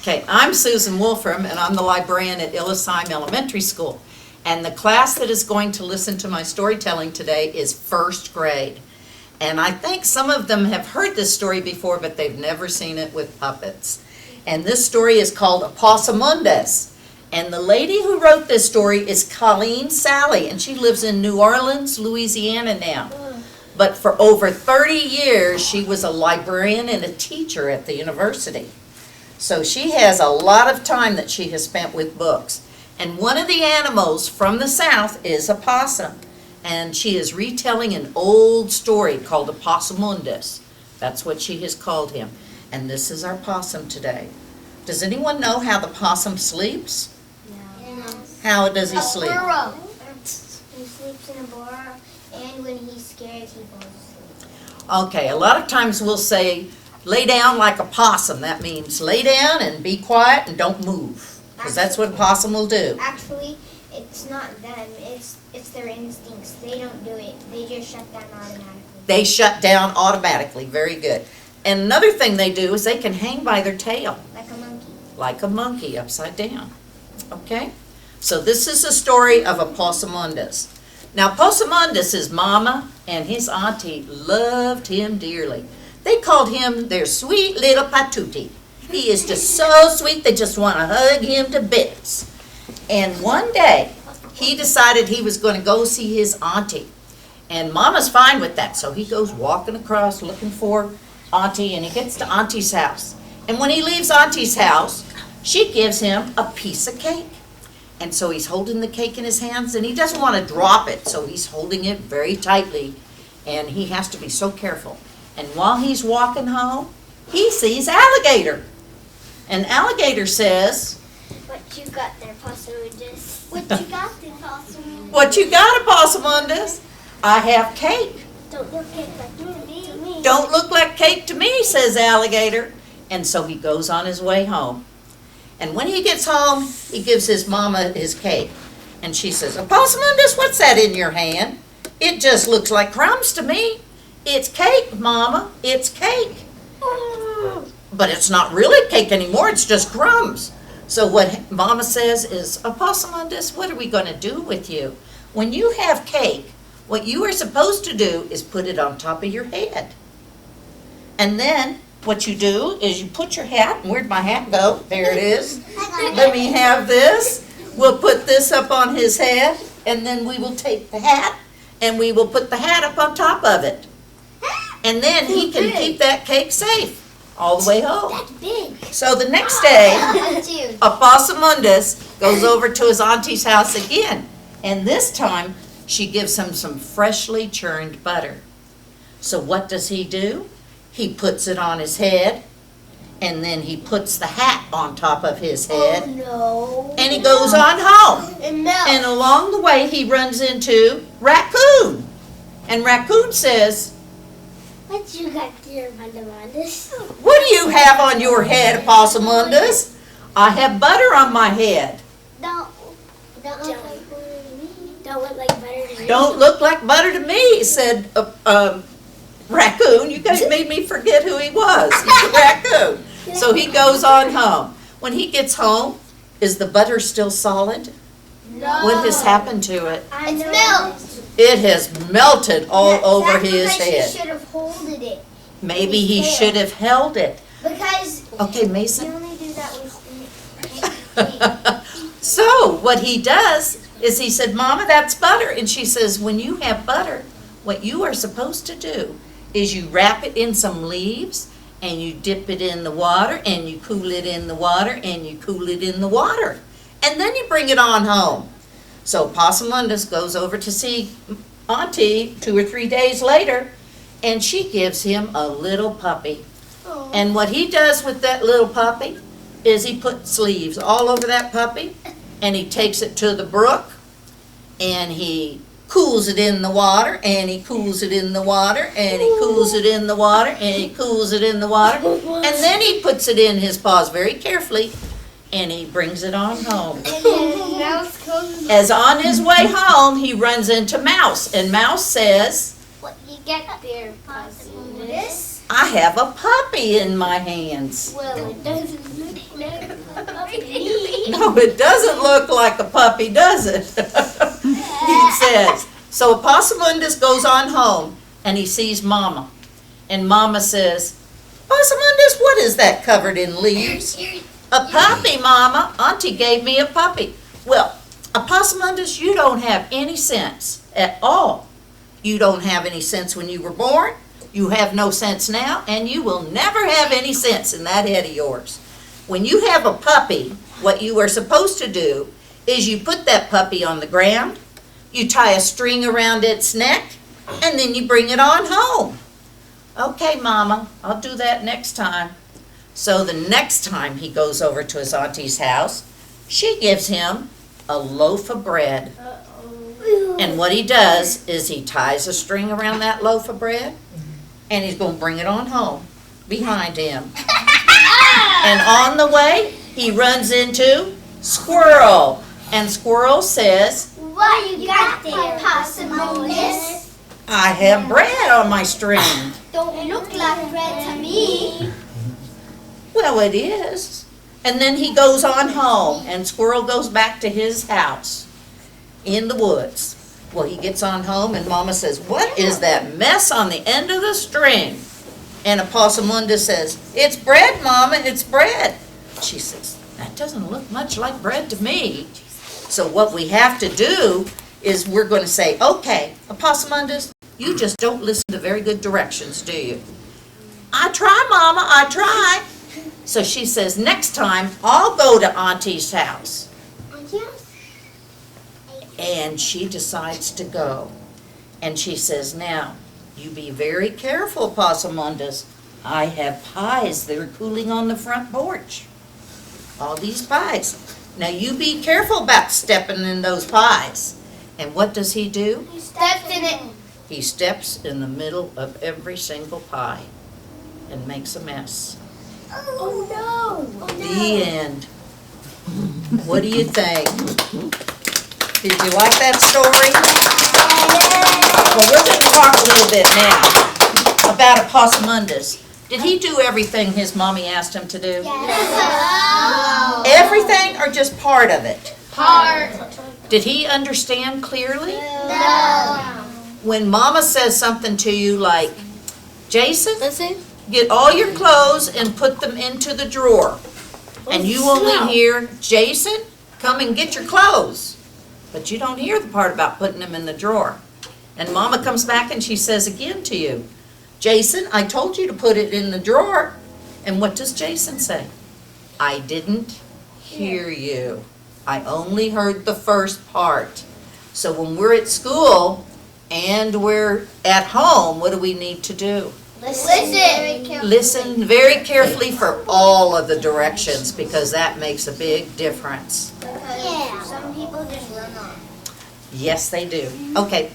Okay, I'm Susan Wolfram, and I'm the librarian at Illisheim Elementary School. And the class that is going to listen to my storytelling today is first grade. And I think some of them have heard this story before, but they've never seen it with puppets. And this story is called Epossumondas. And the lady who wrote this story is Colleen Salley, and she lives in New Orleans, Louisiana now. But for over 30 years, she was a librarian and a teacher at the university. So she has a lot of time that she has spent with books. And one of the animals from the South is a possum. And she is retelling an old story called Epossumondas. That's what she has called him. And this is our possum today. Does anyone know how the possum sleeps? No. How does he sleep? Burrow. He sleeps in a burrow, and when he's scared, he falls asleep. Okay, a lot of times we'll say, lay down like a possum. That means lay down and be quiet and don't move. Because that's what a possum will do. Actually, it's not them. It's their instincts. They don't do it. They just shut down automatically. They shut down automatically. Very good. And another thing they do is they can hang by their tail. Like a monkey. Like a monkey, upside down. Okay? So this is the story of Epossumondas. Now, Epossumondas' mama and his auntie loved him dearly. They called him their sweet little patootie. He is just so sweet, they just want to hug him to bits. And one day, he decided he was going to go see his auntie. And Mama's fine with that, so he goes walking across looking for Auntie, and he gets to Auntie's house. And when he leaves Auntie's house, she gives him a piece of cake. And so he's holding the cake in his hands, and he doesn't want to drop it, so he's holding it very tightly, and he has to be so careful. And while he's walking home, he sees Alligator. And Alligator says, What you got there, Epossumondas? What you got there, Epossumondas? "What you got, Epossumondas?" "I have cake." Don't look like to me. "Don't look like cake to me," says Alligator. And so he goes on his way home. And when he gets home, he gives his mama his cake. And she says, "Epossumondas, what's that in your hand? It just looks like crumbs to me." "It's cake, Mama, it's cake." "But it's not really cake anymore, it's just crumbs." So what Mama says is, "Epossumondas, what are we going to do with you? When you have cake, what you are supposed to do is put it on top of your head. And then what you do is you put your hat, and where'd my hat go? There it is. Let me have this. We'll put this up on his head, and then we will take the hat, and we will put the hat up on top of it. And then he can keep that cake safe all the way home." That's big. So the next day, That's huge. Epossumondas goes over to his auntie's house again, and this time she gives him some freshly churned butter. So what does he do? He puts it on his head, and then he puts the hat on top of his head, Oh, no. and he goes on home. It melts. And along the way, he runs into Raccoon. And Raccoon says, What you got there, Epossumondas? "What do you have on your head, Epossumondas?" "I have butter on my head." Don't look like butter to me. Don't look like butter to me. "Don't look like butter to me," said Raccoon. You guys made me forget who he was. He's a raccoon. So he goes on home. When he gets home, is the butter still solid? No. What has happened to it? It's melted. It has melted all over his That's because head. he should have holded it. Maybe he should have held it. Because Okay, you Mason. only do that with So what he does is he said, "Mama, that's butter." And she says, "When you have butter, what you are supposed to do is you wrap it in some leaves, and you dip it in the water, and you cool it in the water, and you cool it in the water. And then you bring it on home." So Epossumondas goes over to see Auntie 2 or 3 days later, and she gives him a little puppy. And what he does with that little puppy is he puts leaves all over that puppy, and he takes it to the brook, and he cools it in the water, and he cools it in the water, and he cools it in the water, and he cools it in the water, and then he puts it in his paws very carefully, and he brings it on home. Mouse comes. As on his way home, he runs into Mouse, and Mouse says, What you get there, Epossumondas? I have a puppy in my hands. Well, it doesn't look like a puppy. No, it doesn't look like a puppy, does it? He says. So Epossumondas goes on home and he sees Mama. And Mama says, Epossumondas, what is that covered in leaves? A puppy, Mama. Auntie gave me a puppy. Well, Epossumondas, you don't have any sense at all. You don't have any sense when you were born. You have no sense now, and you will never have any sense in that head of yours. When you have a puppy, what you are supposed to do is you put that puppy on the ground, you tie a string around its neck, and then you bring it on home. Okay, Mama, I'll do that next time. So the next time he goes over to his auntie's house, she gives him a loaf of bread. And what he does is he ties a string around that loaf of bread, and he's going to bring it on home behind him. And on the way, he runs into Squirrel. And Squirrel says, What you got there, Epossumondas? I have bread on my string. Don't look like bread to me. Well, it is. And then he goes on home, and Squirrel goes back to his house in the woods. Well, he gets on home, and Mama says, what is that mess on the end of the string? And Epossumondas says, it's bread, Mama, it's bread. She says, that doesn't look much like bread to me. So what we have to do is we're going to say, okay, Epossumondas, you just don't listen to very good directions, do you? I try, Mama, I try. So she says, next time, I'll go to Auntie's house. And she decides to go. And she says, now, you be very careful, Epossumondas. I have pies that are cooling on the front porch. All these pies. Now, you be careful about stepping in those pies. And what does he do? He steps in it. He steps in the middle of every single pie and makes a mess. Oh no! The end. What do you think? Did you like that story? Well, we're going to talk a little bit now about Epossumondas. Did he do everything his mommy asked him to do? Yes. Everything or just part of it? Part. Did he understand clearly? No. When Mama says something to you like, Jason, Listen. get all your clothes and put them into the drawer. And you only hear, Jason, come and get your clothes. But you don't hear the part about putting them in the drawer. And Mama comes back and she says again to you, Jason, I told you to put it in the drawer. And what does Jason say? I didn't hear you. I only heard the first part. So when we're at school and we're at home, what do we need to do? Listen very carefully for all of the directions, because that makes a big difference. Yeah. Some people just run off. Yes, they do. Okay.